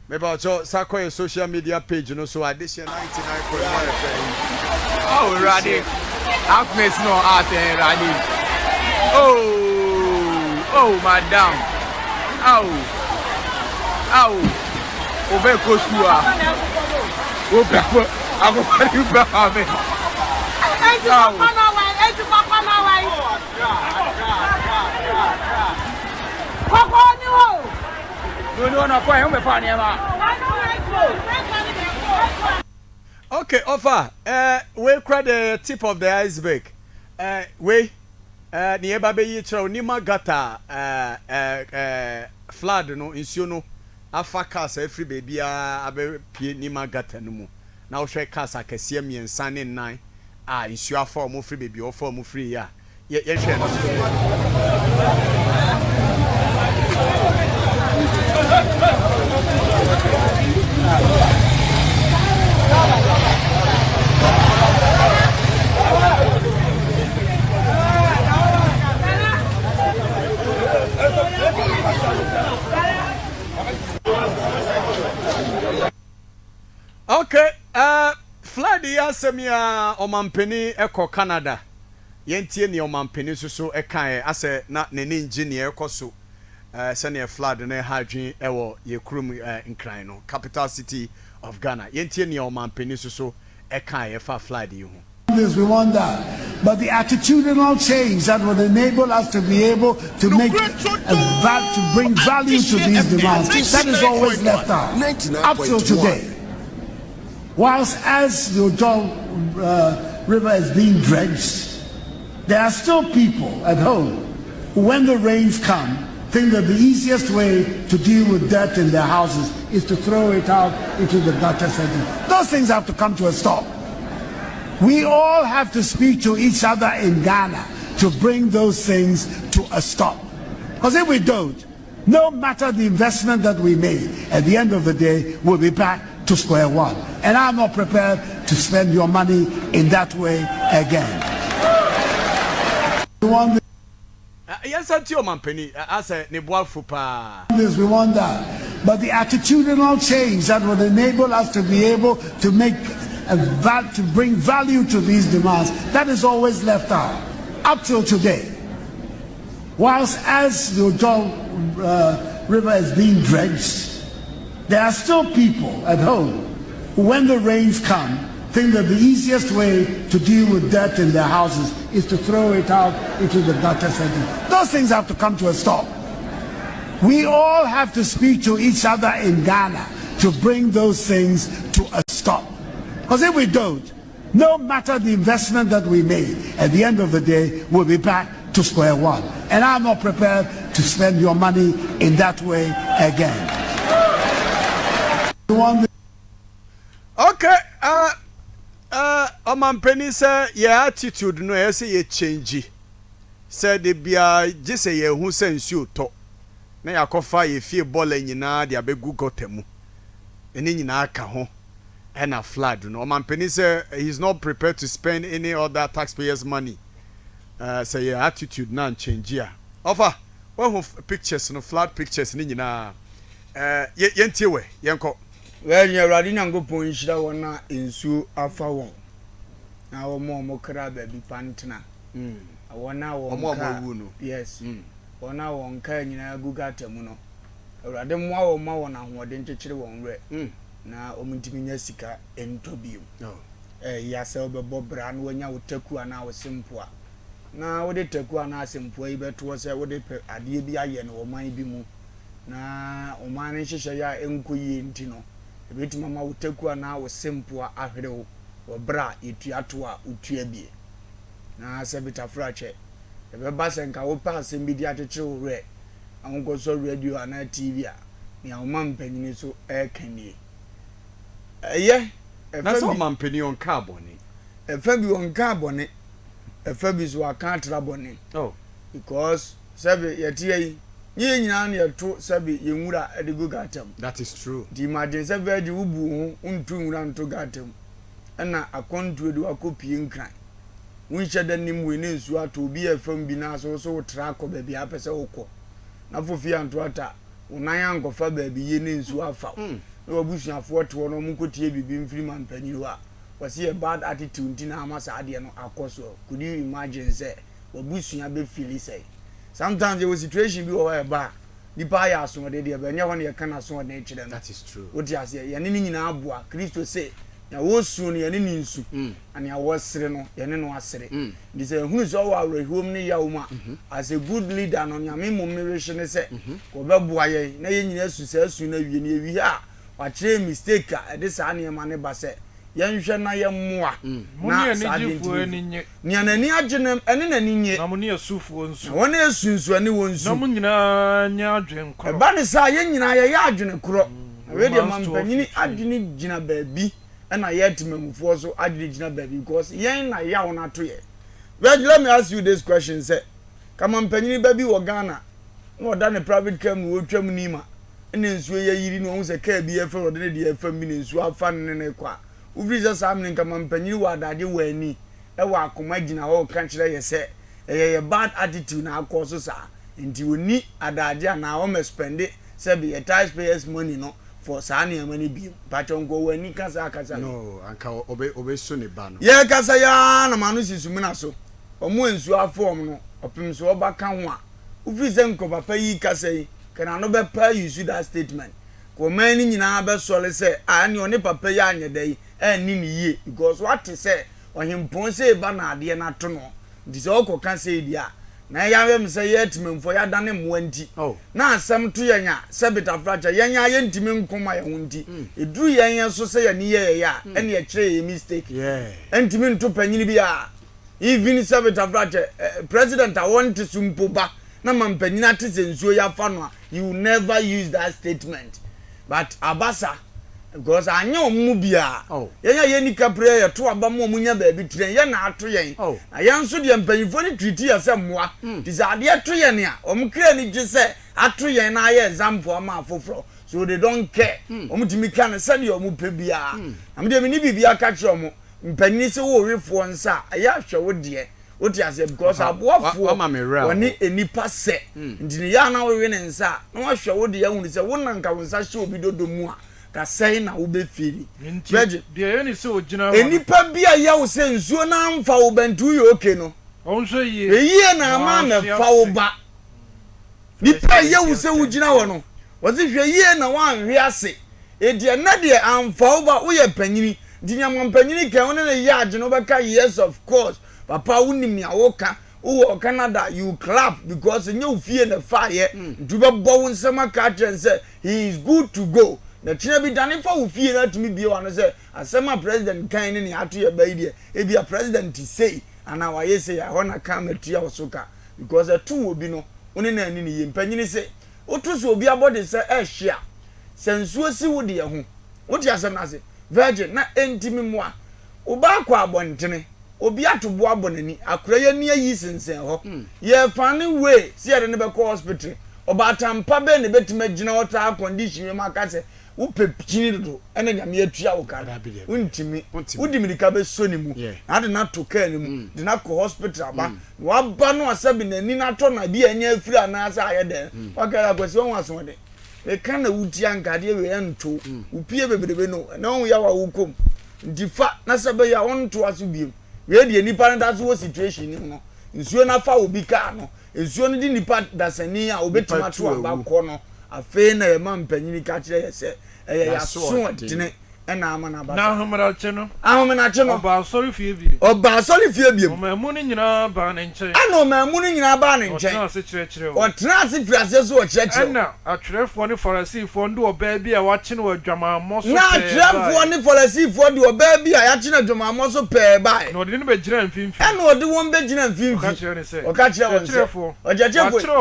Maybe also Sako social media page, you know, so addition 99.1 FM. Oh, Raddy. Halfness no art and Raddy. Oh, madam. Ow. Over Kosua. I go for you back. Okay, offer. We cry the tip of the iceberg. We near Baby Yitro, Nima Gata, flood, no, insuno, Afakas, every baby, Abe Nima Gata no more. Now, share Casa, Cassiami and Sun in 9. Insure for more free baby or for more free, yeah. Okay, Flood yasemia omampeni eko Canada. Yentie ni omampeni so ekae ase na ne engineer ekoso senior Flood na hadwen ewo ye krum nkran no capital city of Ghana. Yentie ni omampeni so ekae fa Flood yi ho. We want that, but the attitudinal change that would enable us to be able to to bring value to these demands, that is always left out up till today. Whilst as the river is being dredged, there are still people at home who, when the rains come, think that the easiest way to deal with dirt in their houses is to throw it out into the gutter setting. Those things have to come to a stop. We all have to speak to each other in Ghana to bring those things to a stop. Because if we don't, no matter the investment that we made, at the end of the day, we'll be back to square one. And I'm not prepared to spend your money in that way again. Yes, I'm your man, Penny. I said, we want that. But the attitudinal change that would enable us to be able to to bring value to these demands, that is always left out up till today. Whilst as the river is being dredged, there are still people at home who, when the rains come, think that the easiest way to deal with dirt in their houses is to throw it out into the gutter setting. Those things have to come to a stop. We all have to speak to each other in Ghana to bring those things to a stop. Because if we don't, no matter the investment that we made, at the end of the day, we'll be back to square one. And I'm not prepared to spend your money in that way again. Okay, Omampeni say your attitude no say ye change. Say de bia je say ye hu sense to. Na yakofa ye fie ball nyina de abegu gotemu. Eni nyina aka ho. And a flood, no Omampeni say he's not prepared to spend any other taxpayers' money. Say your attitude na change here. Offer one pictures no flood pictures ni nyina yentie we yenko. Well, you're riding and go point shida wana insu afa won. Na wo mo kra baby pantina. Wana won. Yes. Wana won ka nyina gugata mu no. Awrade mo awo ma won ahode nkyekere won re. Na omintimi nya sika entobiem. Ya se obebo bra na wonya wotaku ana wosempoa. Na wode taku ana asempoa ibeto se wode ade bi aye no oman bi mu. Na oman nhyehyɛ ya enkoyi ntino. Ebeti mama wotaku ana wosempoa ahwerewo obra etuato a utua bie. Na se bitafra che. Ebeba senka wo pa asem bi di akyekere wo re. Anko so radio ana TV a. Ni awoma mpanyini so ekanie. Yeah, that's all Omampeni on carbon. A fabi on carbon, a fabi so I can't rabon. Oh, because Sabi Yatia Ye nyina na yeto sabi yenwura edigo gatam. That is true. Di imagine say vegi wubu ho untu nwura nto gatam. Na akontu edu akopie nkran. Wunche da nim we ne nsu ato obi afam bi na so tra akọ ba bi apese wokọ. Na fofi anto ata unan ankofa ba bi ye ne nsu afa. Na wabusuafo to no munkotie bibi mfiri mampanyiri wa. Wasi a bad attitude nti na amasa ade no akoso. Could you imagine say wabusua be feel say sometimes there was situation bi where ba nipa ya so de de ba nya ho na ye kana so na ekire no. That is true. What you say ye ne nyina aboa Kristo say na wo su no ye ne nsu and ya wo sere no ye ne no asere. They say hunu so wa awrehom ne ya wo ma as a good leader no nyame mmommerehye ne say ko be boa ye na ye nyina su sa su na wie ne wi ha wa kire mistake a de sa ne ma ne ba say yanhwe na ye mmoa na sadigifo eninye ni anani agyenem ene nani nye na mo ne asufuo nsu wona esunsu ani wonsu na mo nyina nya adwen kro ba ne sa ye nyina ye ya adwene kro we de mampanyini adwene gina baabi na ye timamufo so adwene gina baabi because yen na ya wona to ye. Let me ask you this question say kama mampanyini baabi wo Ghana na oda ne private car mu otwam nima ene nsu ye yiri no hu se car bi e fa ode ne de afam bi ne nsu afa ne kwa ufriza samne kama mpanyiri wa adade wani e wa akoma gina ho kan kire ye se ye bad attitude na akoso sa nti oni adade na o me spend se be taxpayers money no for sa na money bi pachongo wani kasa no anka obe so ne ba no ye kasa ya na manu sisu mina so omo ensu afom no opim so obaka ho a ufriza nko papa yi kasa yi kana no be pa use that statement ko mani nyina be sole se ani oni papa ya anyedai ni ni ye because what say ohimpon say ba na ade na to no dise okoka say dia na ya wem say yetimemfo ya dane mo anti na asem to yenya sebita fracha yenya ye ntimi nkoma ye hunti eduru yenya so say ye ni ye ya ene ye kire ye mistake ntimi nto panyini bia even sebita fracha president I want to sumpo ba na mampanyina ate nsuo ya fa no you never use that statement but abasa because anya omu bia yenya ye nika prayer to aba mo munya ba bi tren ye na ato yen na yen so de mpanyifo ni treat ya se moa disade ato yen a omkra ni gye se ato yen na ye example ama afoforo so they don't care omutimi kan se de omu pe bia am de ni bibia ka kire omu mpanyini se wo wefo nsa aya hwe wo de what you say because aboafo woni enipa se ndini ya na wo we ne nsa na wo hwe wo de ya hunu se wo nanka wo nsa hwe obi dodomu a ka say na wo be feel de ye se ogina enipa bia ya wo se nsuo na amfa wo bantu ye okay no onso ye ye na ama na fa wo ba nipa ye wo se ogina wo no wo se hwe ye na wa hwe ase e de na de amfa wo ba wo ye panyini di nyam panyini ka wo ne ya agye no be ka yes of course papa unim ya woka wo Canada you clap because you fear the fire do be bo nsema ka tren say he is good to go na tina bi dane fa wo fear na tumi bi wan say asema president kan ni ato ye ba ide e bia president say ana wa ye say ya hona kam atua wosoka because atu obi no one na ani ni ye mpanyini say otu so obi abode say e hia sensuo si wo de ye ho wo ti asem na say virgin na entimi moa oba kwa abontene obi atobo abonani akura ye ni ayi sensen ho ye fane we si ye ne be ko hospital oba tampa be ne betima gina water condition me maka se wo pepchini do ene nyame atua wo kara untimi udimirika be so ni mu na de na to ka ni mu de na ko hospital aba wa ba no asabi na ni na to na bi anya afiri ana asa aye de wakara kwesi won aso de e kan na wuti ankade we ento upie bebrebe no na won ya wa wukom ndifa na sabe ya won to aso biem we de nipa na so situation ni no nsuo na fa obi ka no nsuo no di nipa dasani a obetima to aba ko no afi na ye man panyini ka kire ye se ya so dine na ama na ba na ahomra che no oba sorry fie bi o mamu ni nyina ba ne nche ana mamu ni nyina ba ne nche o kire o trase fiase so o kire na atwerefo ni Farisifo ndo oba bi a wache no adwamammo so na atwerefo ni Farisifo de oba bi a ya che no adwamammo so pe bai na odi ne be gina mfimfi ana odi won be gina mfimfi o ka kire won se o jejefo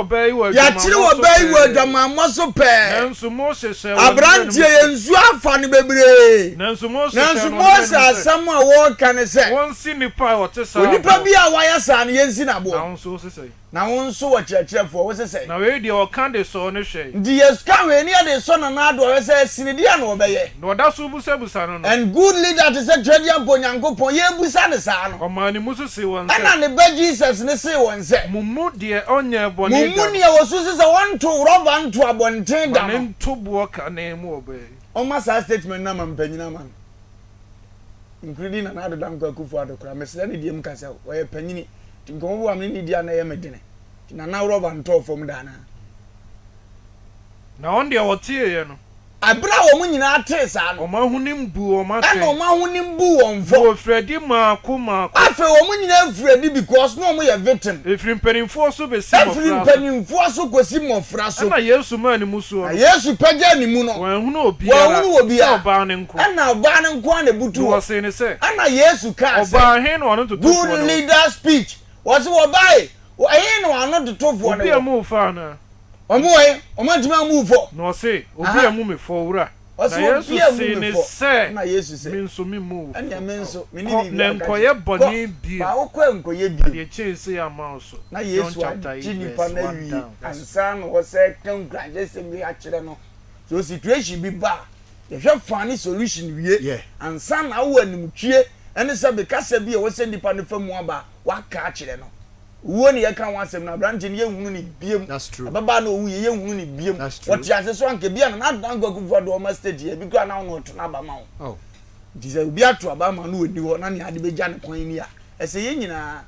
ya kire oba yi wa adwamammo so pe enso mo sese abrantie yensu afa ni bebre nanso Moses asam a wo kan se won si nipa o te sa onipa bi a waya sa na yensi na bo na won so sesai na won so wo kyerɛkyerɛfo wo sesai na we de o kan de so ne hwɛ di yes kan we ni de so na na do we se sinidi a na wo bɛyɛ na oda so busa no and good leader to say twɛdia ponyankopɔn ye busa ne saa no o ma ni musu se won se ana ne ba Jesus ne se won se mumu de onya bɔne da mumu ne wo so se won to roba nto abɔnten da no nto bo ka na mu obɛ o ma sa statement na mampanyina man including na do dan kwa kufu adokra mesle ne diem kasa o ye panyini tinko wo am ne dia na ye medene na roba nto fom da na on de o tie ye no abra wo mu nyina te sa no o ma hunim bu o ma te ana o ma hunim bu won fo o fredi ma ko afa wo mu nyina fredi because no mo ye victim efrim penimfo so be si mo fra efrim penimfo so kosi mo fra so na Yesu ma ni musu na Yesu pagya ni mu no wa hunu obi oba ne nko ana oba ne nko na butu wo se ne se ana Yesu ka se oba he no no to good leader speech was wo bai wo he no ano to fo obi amu fa na omo ntima mu fo no se obi amu me fo wura na Yesu se ne se na Yesu se min so mi mu anya men so me ni na nkoye boni bi ba wo kwa nkoye bi de chense ya ma so na Yesu jini pa na wi ansa no wo se kan granje se mi a kire no so situation bi ba ye hwe fani solution wie ansa na wo animtwie ene se be kasa bi e wo se ndipa ne famu aba wa ka kire no wo ne ye kan wasem na branch ne ye hunu ne biem baba na owu ye hunu ne biem what ya se so anke bia na dan gwagu do ma stage ye bi kwa na no to na ba ma wo dize bi ato aba ma no oni ho na ne ade beja ne kwan ni a ese ye nyina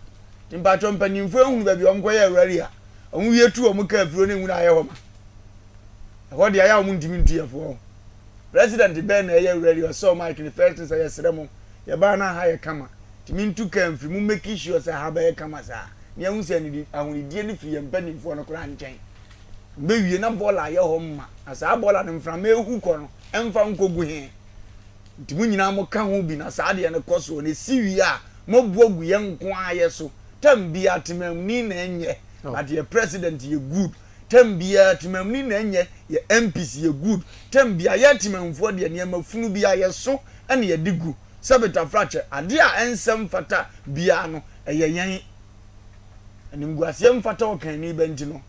timpa to mpanimfo hunu ba bi omko ye awari a omu ye tu omu ka afiro ne hunu aye ho ma ho de aya omu ntimi ntiefo president ben na ye awari o so mike ne first say yesremo ye ba na ha ye kama timi ntu ka mfiri mu make sure say ha ba ye kama sa ne hu se ni ahunidie ne fi ye mpanimfo no kora nchen be wie na bola ye ho ma asa bola ne mfra ma ehu ko no emfa nkogu he nti mu nyina mo ka ho bi na saa de ne koso ne siwi a mo buogu ye nko aye so tambia temam ni na enye but ye president ye good tambia temam ni na enye ye MPs ye good tambia ye temamfo de ne mafunu bi aye so ene ye digu sabeta frache ade a ensem fata bia no eye yan nimguasie mfata okan ni benti no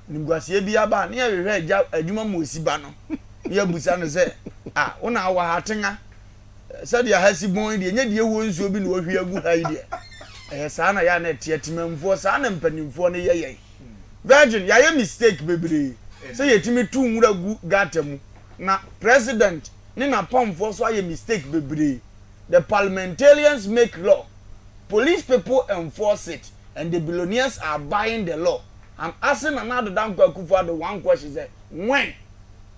nimguasie bia ba ne hwehwe adwuma mo osiba no ne abusa no se una wa hatenga se dia hasibon de nya de wo nsuo bi na ohwe agu ha de saa na ya na tietimamfo saa na mpanimfo ne yeye virgin ya ye mistake bebre se yetimi tu nwura gu gatamu na president ni na pomfo so aye mistake bebre the parliamentarians make law police people enforce it and the billionaires are buying the law. I'm asking another damn Kufa the one question is when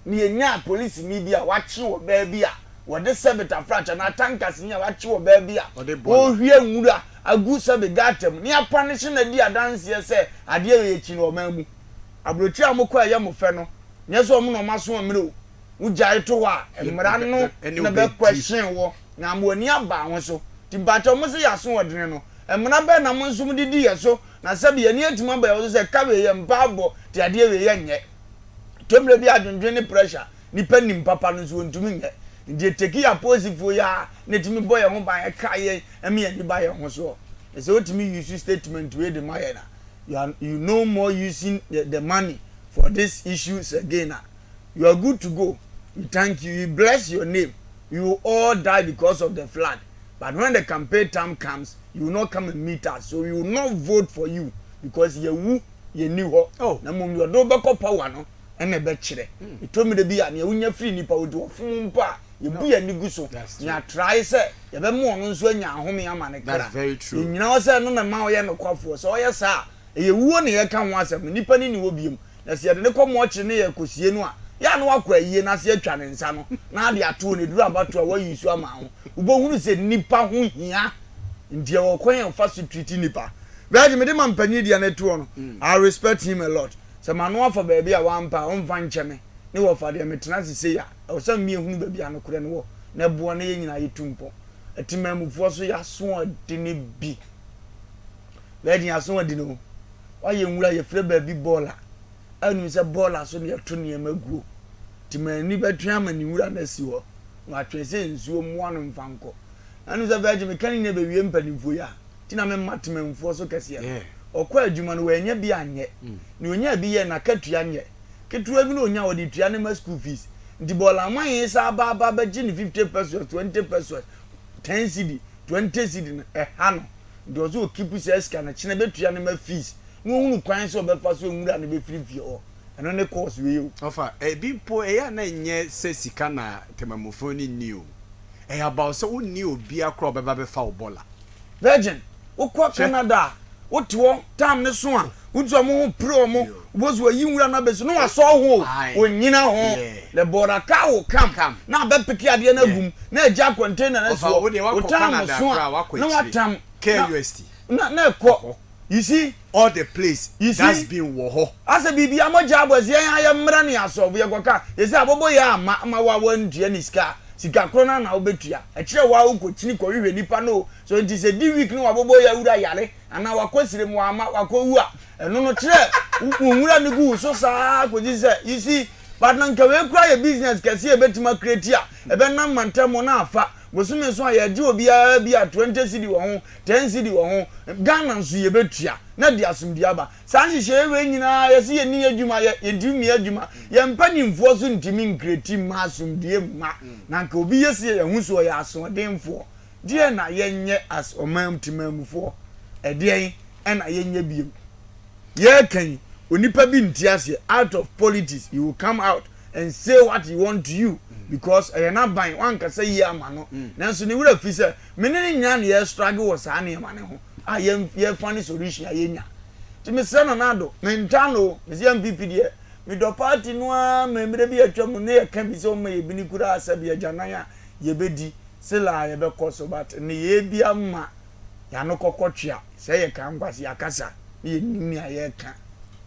ni enya police media watch you baby what the sabota fracture na tankers ni watch you baby o hwie nwura agu sabe gatem ni apanish na di adanse say ade ye chi no mamu abrochi amokọ ya mo fe no nyeso mo no maso amiro ujai to wa emra no na be question wo na mo ani aba ho so tibacho mo se yaso odene no emna be na mo nsum didi ye so na sabe ye ni atima ba ye so se ka be ye mpabo ti ade we ye nye tomre bi adwendwe ne pressure ni panim papa no so ntumi nye ndi teki ya positive ya ne timi boy ho ba ye ka ye emi ye ni ba ye ho so e se otimi use statement we the mayer na you no more using the money for these issues again you are good to go we thank you we bless your name you will all die because of the flood. But when the campaign time comes, you will not come and meet us. So we will not vote for you because you knew her. Oh, na mum you do back power no and a betchere. You told me to be an you free nipa would do a fumpa. You be a niguso. Ya try say you be more no so nya home amane. That's very true. You know say no na ma ye no kwafo. So yes sir. E wu na ye kan wasem nipa ni wo biem. Na se ye de ko mo kye ne ye kosie no a ya no akwa yie na se atwa ne nsa no na de ato ne duru abato a wa yisu ama ho ubo hunu se nipa ho hia ndie wo kwen fa so treat nipa very me de man panyi dia na to no I respect him a lot se manu afa ba bia wa mpa on fa ncheme ne wo fa de metena se ya o se me hunu ba bia no kure ne wo na buo ne ye nyina ye tumpo atimamufo so ya so ade ne bi very ya so ade no wa ye nwura ye fre ba bi bola anu se bola so ne to ne maguo timani betwa mani wura na si ho na atwese nsuo mu anu mfanko anu se virgin mechanic na be wie mpanimfo ya ti na me matemamfo so kese ya okwa adwuma no wanya bi anye na onya bi ye na katua nye ketua bi na onya wo de tua ne ma school fees ndi bola man yi sa ba ba gi ni 50%, 20%, 10 cedi, 20 cedi ha no ndi ozo keep sika na chine betua ne ma fees no hunu kwan so be fa so nwura ne be free o eno ne course we o ofa bi po ya na nye se sika na temamufo ni ni o about so woni obi akro be ba be fa obola virgin ukwa Canada wotiwo tam ne so a wotu mo pro mo bozu yi nwura na be so no aso ho onyina ho le bora ka wo kam na be piki ade na gum na eja container na so wo tam so na watam KUST na ko you see all the place that's been wo asa bibia mo ja abozie ya mra ne aso bo ye goka yesi abobo ya ma wa wantua ni sika krona na obetua e kire wa ukochini ko hwehwe nipa no so nti se di week no abobo ya wura yare ana wakosire mu ama wakowua eno no kire nwura ne gu so saa ko ji se you see but na nka we kura ye business kase e betima create a e be na mantamo na afa bosume so ya ji obi a 20 cedi wo ho 10 cedi wo ho Ghana nso ye betua na di asumdi aba san hihye we nyina ye se ye ni adwuma ye ndimi adwuma ye mpanimfo so ntimi nkreti ma asumdi ma na nka obi ye se ye hu so ye asodemfo die na ye nye as omam timamfo edien na ye nye biem ye kan onipa bi ntiase out of politics you will come out and say what you want to you because I na ban wan ka say ye ama no nanso ni wura fi say menene nya na ye struggle was ane ma ne ho a ye funny solution a ye nya ti me se no na do mentano me se MPP de me do party no a me mre bi atwam ne ye kan bi se o ma ye bi ni kura asabi agyanan a ye bedi sela ye be koso but ne ye bi ama ya no kokotwa se ye kan kwase akasa ye nimi a ye kan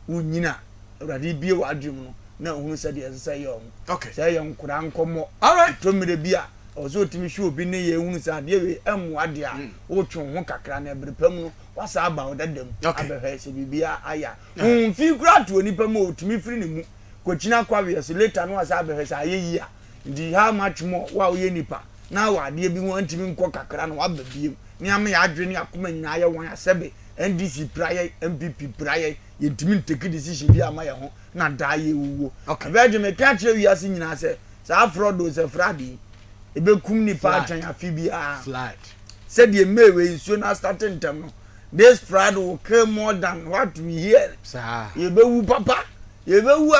unyina awrade bie wa adwum no na hunu se de se ye okay se ye nkura nkomo all right to mre bia ozo otimi hwe obi ne ye hunu se ade we emu ade a otwe ho kakra na ebrepam no wasa aba odadam abehwe se bibia aya fi kura to onipa ma otimi firi ne mu kochina kwawe so later no wasa abehwe se ayeyi a ndi how much more wa wo ye nipa na wa ade bi won ntimi nko kakra na wa babiem ni am ya adwene akoma nyina ye won asebe NDC praye MPP praye yentimi take decision bi ama ye ho na daye wuwo abeje me ka kire wi ase nyina se sa fraud o se fradi ebe kum ni pa atwan afi bi a flat said the mewe so na starting time no this fraud will kill more than what we hear sir ye be wu papa ye be wu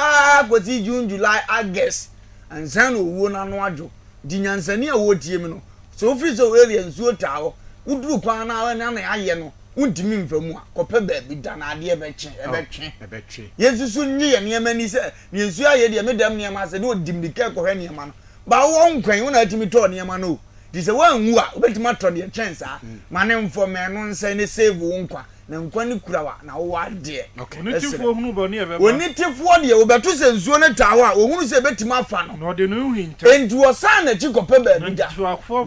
ko ti June July August and san owo na no ajo di nyansani a wo tie mi no so free so area nsuo tawo uduru kwan na na aye no untimi mfamu a kope ba bi da na ade ebetwe yesusu nyi ye niam ani se ne nsuo aye de medam niam ase de odimdika ko hwe niam no ba wo nkwan wo na atimi to niam no di se wanwu a obetima to de chance a mane mfo me no nse ne save wo nkwa na nkwa ni kurawa na wo ade onitifo hunu ba ni ebe onitifo de obeto se nsuo ne tawo a ohunu se betima afa no no de no hinta enti wo san na chi kope ba bi da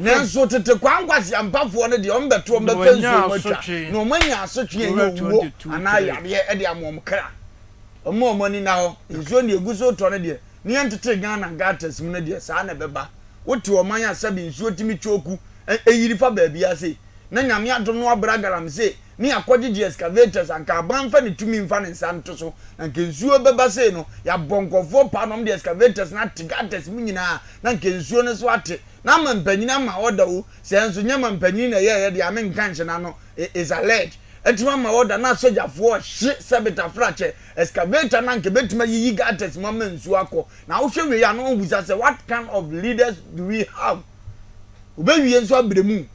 nanso tete kwankwasi ampafo ne de ombeto ombefa nsuo matwa no manya asotwe ye wo ana yabe e de amom kra omo ni na ho nsuo ne eguso to ne de ni entete Ghana gatas mu ne de sa na beba wote o manya sabi nsuo timi choku eyiri fa ba bia se na nyame adom no abragaram se ni akogye excavators anka abanfa ne tumi mfa ne nsanto so anka nsuo beba se no ya bonkofo pa nom de excavators na tigates mu nyina na anka nsuo ne so ate na mampanyina ma order wo se enso nyama mpanyin na ye de ame nka nhyena no is alleged etima ma order na sojafo hye sabita frache excavator na anka betima yiyi gates mama nsuo akọ na wo hwe we ya no buza se what kind of leaders do we have obewie nso abremu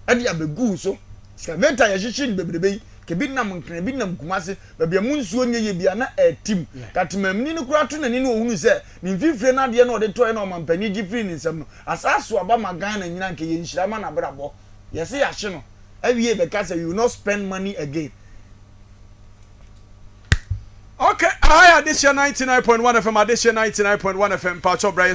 ade abegu so excavator ya hyehyɛ bebrebe ke bi nam nkran bi nam kumase babia mu nsuo nye ye bia na atim katemamni ne kura to nani no ohunu se ne mfifire na de na ode toy na omampani gifiri ne nsam no asaso aba magana nyina nke ye nhira ma na brabo yesi ya hye no awie be ka say you will not spend money again. Okay, I addition 99.1 FM, addition 99.1 FM, Pacho Bray.